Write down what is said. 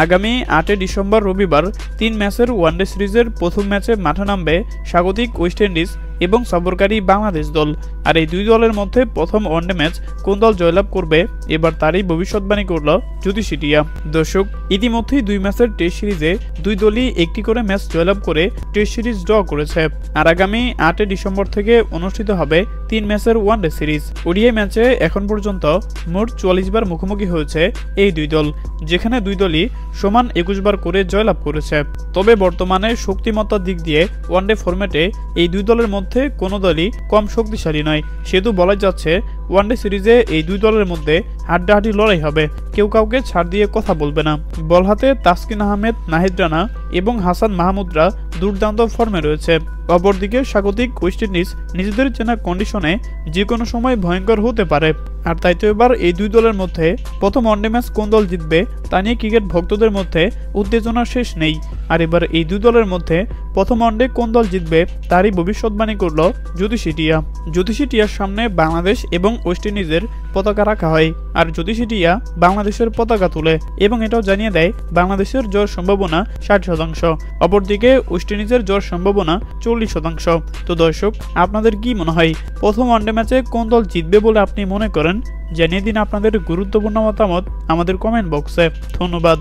আগামী 8 ডিসেম্বর রবিবার 3 ম্যাচের ওয়ানডে সিরিজের প্রথম ম্যাচে মাঠে নামবে স্বাগতিক ওয়েস্ট ইন্ডিজ এবং সফরকারী বাংলাদেশ দল। আর এই দুই দলের মধ্যে প্রথম ওয়ানডে ম্যাচ কোন দল জয়লাভ করবে এবার তারই ভবিষ্যৎবাণী করল জ্যোতিষী টিয়া। দর্শক, ইতিমধ্যেই 2 ম্যাচের টেস্ট সিরিজে দুই দলই একটি করে ম্যাচ জয়লাভ করে টেস্ট সিরিজ ড্র করেছে। আর আগামী 8 ডিসেম্বর থেকে অনুষ্ঠিত হবে 3 ম্যাচের ওয়ানডে সিরিজ। ওডিআই ম্যাচে এখন পর্যন্ত মোট 44 বার মুখোমুখি হয়েছে এই দুই দল, যেখানে দুই দলই সমান 21 বার করে জয়লাভ করেছে। তবে বর্তমানে শক্তিমত্তার দিক দিয়ে ওয়ানডে ফরম্যাটে এই দুই দলের মধ্যে কোনো দলই কম শক্তিশালী নয়। সেহেতু বলা যাচ্ছে ওয়ানডে সিরিজে এই দুই দলের মধ্যে হাড্ডাহাড্ডি লড়াই হবে, কেউ কাউকে ছাড় দিয়ে কথা বলবে না। বল হাতে তাসকিন আহমেদ, নাহিদ রানা এবং হাসান মাহমুদরা দুর্দান্ত ফর্মে রয়েছে। অপরদিকে স্বাগতিক ওয়েস্ট ইন্ডিজ নিজেদের চেনা কন্ডিশনে যে কোনো সময় ভয়ঙ্কর হতে পারে। আর তাই তো এবার এই দুই দলের মধ্যে প্রথম ওয়ানডে ম্যাচ কোন দল জিতবে তা নিয়ে ক্রিকেট ভক্তদের মধ্যে উত্তেজনার শেষ নেই। আর এবার এই দুই দলের মধ্যে প্রথম ওয়ানডে কোন দল জিতবে তারই ভবিষ্যৎবাণী করল জ্যোতিষী টিয়া। জ্যোতিষী টিয়ার সামনে বাংলাদেশ এবং ওয়েস্ট ইন্ডিজের পতাকা রাখা হয়, আর জ্যোতিষী টিয়া বাংলাদেশের পতাকা তুলে এবং এটাও জানিয়ে দেয় বাংলাদেশের জয়ের সম্ভাবনা 60%, অপরদিকে ওয়েস্ট ইন্ডিজের জয়ের সম্ভাবনা 40%। তো দর্শক, আপনাদের কি মনে হয় প্রথম ওয়ানডে ম্যাচে কোন দল জিতবে বলে আপনি মনে করেন? জানিয়ে দিন আপনাদের গুরুত্বপূর্ণ মতামত আমাদের কমেন্ট বক্সে। ধন্যবাদ।